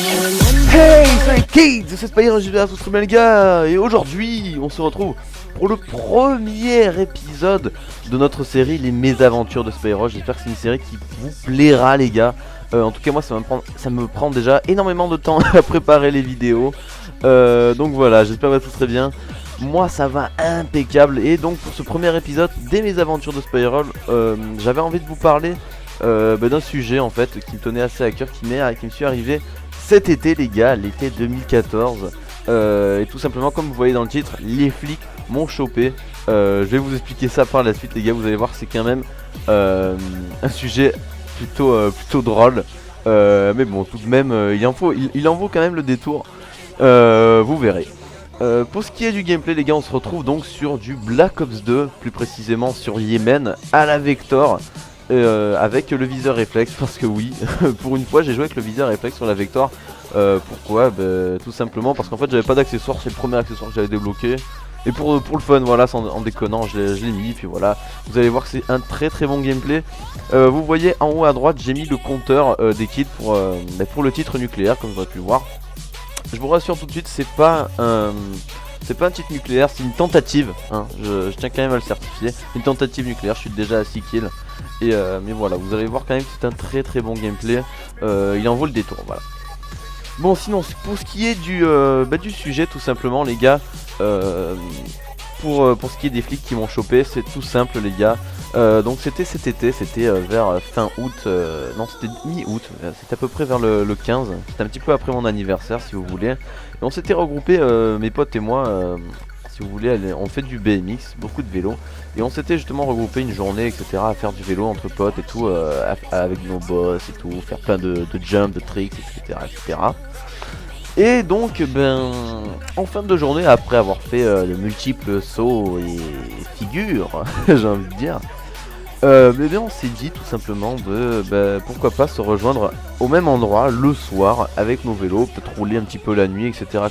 Hey, salut kids, c'est Spyro, je vais à tous très bien les gars. Et aujourd'hui, on se retrouve pour le premier épisode de notre série Les Mésaventures de Spyro. J'espère que c'est une série qui vous plaira les gars. En tout cas moi ça me prend déjà énormément de temps à préparer les vidéos. Donc voilà, j'espère que ça va tout très bien. Moi ça va impeccable. Et donc pour ce premier épisode des Mésaventures de Spyro, j'avais envie de vous parler d'un sujet en fait qui me tenait assez à cœur, qui me suis arrivé cet été les gars, l'été 2014. Et tout simplement comme vous voyez dans le titre, les flics m'ont chopé. Je vais vous expliquer ça par la suite les gars, vous allez voir, c'est quand même un sujet plutôt drôle. Mais bon, tout de même il en vaut quand même le détour. Vous verrez. Pour ce qui est du gameplay les gars, on se retrouve donc sur du Black Ops 2, plus précisément sur Yémen à la Vector. Avec le viseur réflexe, parce que oui, pour une fois j'ai joué avec le viseur réflexe sur la Vector. Pourquoi tout simplement parce qu'en fait j'avais pas d'accessoire, c'est le premier accessoire que j'avais débloqué. Et pour le fun, voilà, en déconnant, je l'ai mis, puis voilà. Vous allez voir que c'est un très bon gameplay. Vous voyez en haut à droite, j'ai mis le compteur des kits pour le titre nucléaire, comme vous avez pu le voir. Je vous rassure tout de suite, c'est pas un titre nucléaire, c'est une tentative, hein, je tiens quand même à le certifier. Une tentative nucléaire, je suis déjà à 6 kills. Mais voilà, vous allez voir quand même que c'est un très bon gameplay. Il en vaut le détour, voilà. Bon, sinon pour ce qui est du sujet tout simplement les gars, pour ce qui est des flics qui m'ont chopé, c'est tout simple les gars. Donc c'était cet été, c'était vers fin août, non c'était mi-août, c'était à peu près vers le 15, c'était un petit peu après mon anniversaire si vous voulez. Et on s'était regroupé, mes potes et moi, si vous voulez, on fait du BMX, beaucoup de vélo. Et on s'était justement regroupé une journée etc à faire du vélo entre potes et tout, avec nos boss et tout, faire plein de jumps, de tricks etc. Et donc en fin de journée, après avoir fait de multiples sauts et figures, j'ai envie de dire, on s'est dit tout simplement pourquoi pas se rejoindre au même endroit le soir avec nos vélos, peut-être rouler un petit peu la nuit etc.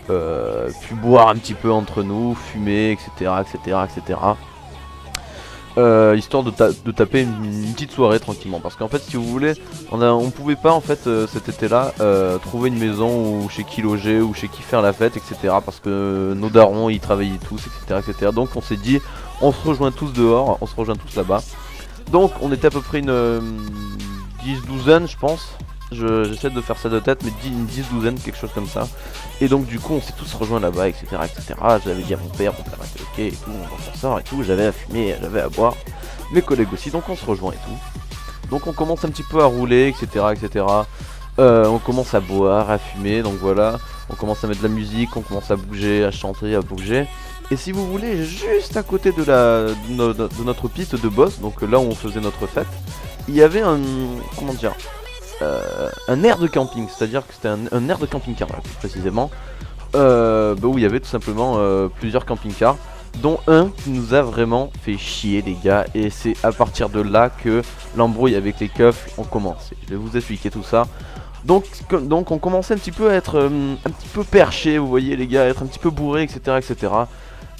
Puis boire un petit peu entre nous, fumer etc. Histoire de taper une petite soirée tranquillement, parce qu'en fait si vous voulez on pouvait pas en fait cet été là trouver une maison ou chez qui loger ou chez qui faire la fête etc, parce que nos darons ils travaillaient tous etc. Donc on s'est dit on se rejoint tous dehors, on se rejoint tous là-bas. Donc on était à peu près une 10-12aine je pense. J'essaie de faire ça de tête, mais une 10-12aine, quelque chose comme ça. Et donc du coup on s'est tous rejoints là-bas etc. J'avais dit à mon père m'a dit ok et tout, on s'en sort et tout, j'avais à fumer, j'avais à boire, mes collègues aussi, donc on se rejoint et tout. Donc on commence un petit peu à rouler etc. On commence à boire, à fumer, donc voilà. On commence à mettre de la musique, on commence à bouger, à chanter, à bouger. Et si vous voulez, juste à côté de notre piste de boss, donc là où on faisait notre fête, il y avait un aire de camping, c'est-à-dire que c'était un aire de camping-car plus précisément, où il y avait tout simplement plusieurs camping-cars, dont un qui nous a vraiment fait chier les gars, et c'est à partir de là que l'embrouille avec les keufs ont commencé. Je vais vous expliquer tout ça. Donc on commençait un petit peu à être un petit peu perché, vous voyez les gars, à être un petit peu bourré etc.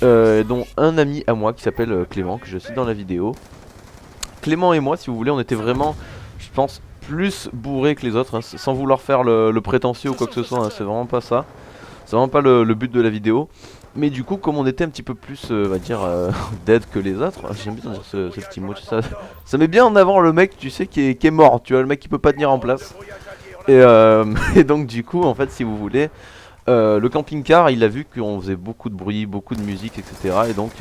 Dont un ami à moi qui s'appelle Clément, que je cite dans la vidéo. Clément et moi si vous voulez, on était vraiment, je pense, plus bourré que les autres, hein, sans vouloir faire le prétentieux ou quoi que ce soit, hein, c'est vraiment pas ça. C'est vraiment pas le but de la vidéo. Mais du coup, comme on était un petit peu plus, on va dire, dead que les autres, j'aime bien dire ce petit mot, ça met bien en avant le mec, tu sais, qui est mort, tu vois, le mec qui peut pas tenir en place. Et donc du coup, en fait, si vous voulez, le camping-car, il a vu qu'on faisait beaucoup de bruit, beaucoup de musique, etc. Et donc...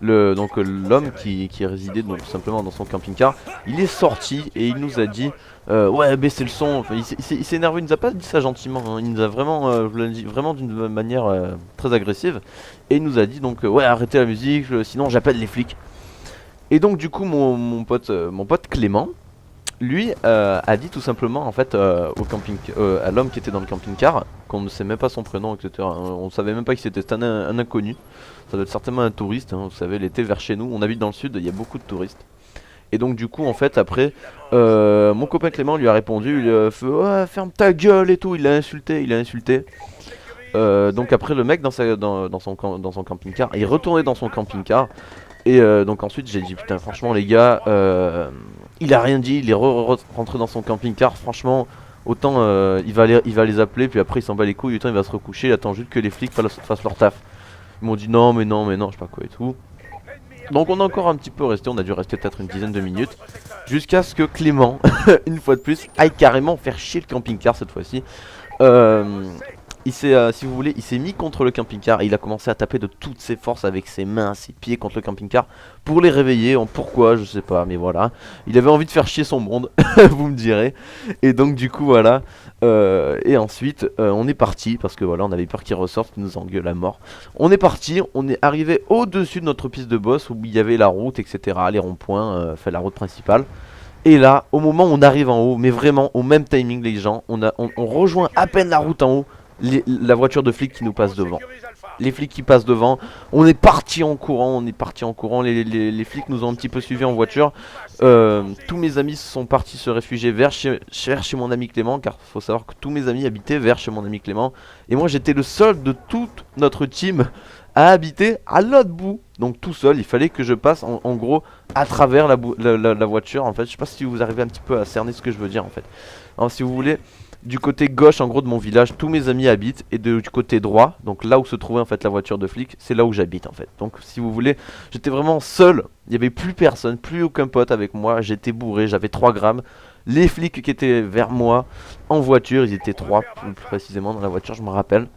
l'homme qui résidait donc, tout simplement dans son camping-car, il est sorti et il nous a dit ouais baissez le son, enfin, il s'est énervé, il nous a pas dit ça gentiment, hein. Il nous a vraiment, je vous l'ai dit, vraiment d'une manière très agressive. Et il nous a dit donc ouais arrêtez la musique, sinon j'appelle les flics. Et donc du coup mon pote Clément, lui a dit tout simplement en fait à l'homme qui était dans le camping-car, qu'on ne sait même pas son prénom etc, on savait même pas qui c'était, un inconnu, ça doit être certainement un touriste, hein, vous savez l'été vers chez nous, on habite dans le sud, il y a beaucoup de touristes. Et donc du coup en fait après mon copain Clément lui a répondu, il a fait ouais, ferme ta gueule et tout, il l'a insulté. Donc après le mec dans son camping-car, il est retourné dans son camping-car. Et donc ensuite j'ai dit putain franchement les gars, il a rien dit, il est rentré dans son camping-car, franchement autant il va les appeler, puis après il s'en bat les couilles, autant il va se recoucher, il attend juste que les flics fassent leur taf. Ils m'ont dit non mais non mais non, je sais pas quoi et tout. Donc on a encore un petit peu resté, on a dû rester peut-être une dizaine de minutes, jusqu'à ce que Clément, une fois de plus, aille carrément faire chier le camping-car cette fois-ci. Il s'est, si vous voulez, il s'est mis contre le camping-car et il a commencé à taper de toutes ses forces avec ses mains, ses pieds contre le camping-car pour les réveiller. Pourquoi, je sais pas, mais voilà. Il avait envie de faire chier son monde, vous me direz. Et donc du coup voilà. Et ensuite on est parti parce que voilà, on avait peur qu'il ressorte, qu'il nous engueule à mort. On est parti, on est arrivé au-dessus de notre piste de boss où il y avait la route, etc. Les ronds-points, la route principale. Et là, au moment où on arrive en haut, mais vraiment au même timing les gens, on rejoint à peine la route en haut. La voiture de flic qui nous passe devant. Les flics qui passent devant. On est parti en courant. Les flics nous ont un petit peu suivis en voiture. Tous mes amis sont partis se réfugier vers chez mon ami Clément. Car il faut savoir que tous mes amis habitaient vers chez mon ami Clément. Et moi j'étais le seul de toute notre team à habiter à l'autre bout. Donc tout seul, il fallait que je passe en gros à travers la voiture. En fait, je sais pas si vous arrivez un petit peu à cerner ce que je veux dire en fait. Alors, si vous voulez... Du côté gauche en gros de mon village, tous mes amis habitent. Et du côté droit, donc là où se trouvait en fait la voiture de flic, c'est là où j'habite en fait. Donc si vous voulez, j'étais vraiment seul. Il n'y avait plus personne, plus aucun pote avec moi. J'étais bourré, j'avais 3 grammes. Les flics qui étaient vers moi en voiture, ils étaient 3 plus précisément dans la voiture, je me rappelle.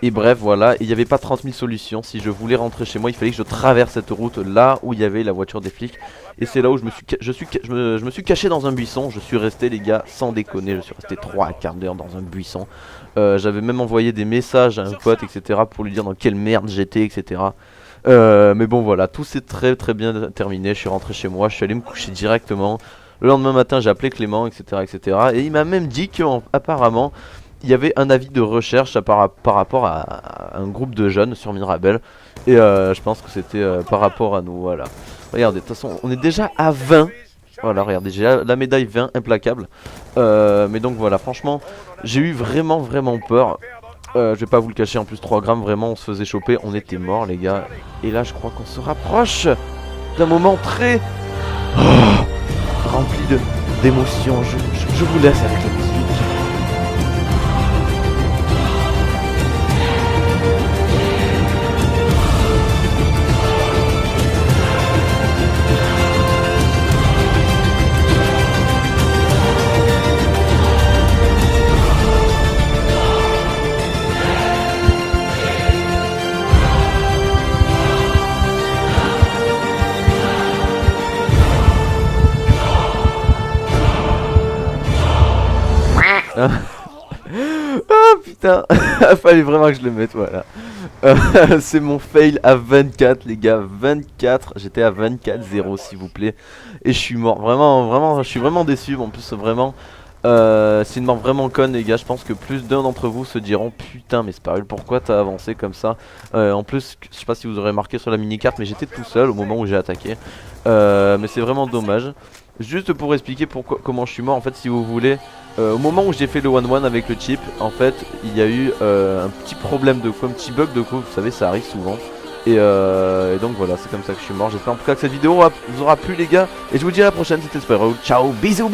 Et bref voilà, il n'y avait pas 30 000 solutions. Si je voulais rentrer chez moi, il fallait que je traverse cette route là où il y avait la voiture des flics. Et c'est là où je me suis caché dans un buisson. Je suis resté les gars, sans déconner, je suis resté 3 quarts d'heure dans un buisson. J'avais même envoyé des messages à un pote, etc. pour lui dire dans quelle merde j'étais, etc. Mais bon voilà, tout s'est très bien terminé. Je suis rentré chez moi, je suis allé me coucher directement. Le lendemain matin j'ai appelé Clément, etc. Et il m'a même dit qu'apparemment il y avait un avis de recherche par rapport à un groupe de jeunes sur Mirabel. Et je pense que c'était par rapport à nous, voilà. Regardez, de toute façon, on est déjà à 20. Voilà, regardez, j'ai la médaille 20, implacable. Mais donc voilà, franchement, j'ai eu vraiment peur. Je vais pas vous le cacher, en plus 3 grammes, vraiment, on se faisait choper. On était morts, les gars. Et là, je crois qu'on se rapproche d'un moment très... rempli d'émotions. Je vous laisse avec la musique. Ah putain, fallait vraiment que je le mette, voilà. C'est mon fail à 24 les gars, 24, j'étais à 24-0 s'il vous plaît. Et je suis mort, vraiment, je suis vraiment déçu, en plus vraiment. C'est une mort vraiment conne les gars, je pense que plus d'un d'entre vous se diront putain mais Sparul pourquoi t'as avancé comme ça. En plus, je sais pas si vous aurez marqué sur la mini-carte mais j'étais tout seul au moment où j'ai attaqué. Mais c'est vraiment dommage. Juste pour expliquer comment je suis mort en fait si vous voulez. Au moment où j'ai fait le 1-1 avec le chip, en fait il y a eu un petit problème de coup, un petit bug de coup, vous savez ça arrive souvent. Et donc voilà, c'est comme ça que je suis mort. J'espère en tout cas que cette vidéo vous aura plu les gars. Et je vous dis à la prochaine, c'était Sparul. Ciao, bisous.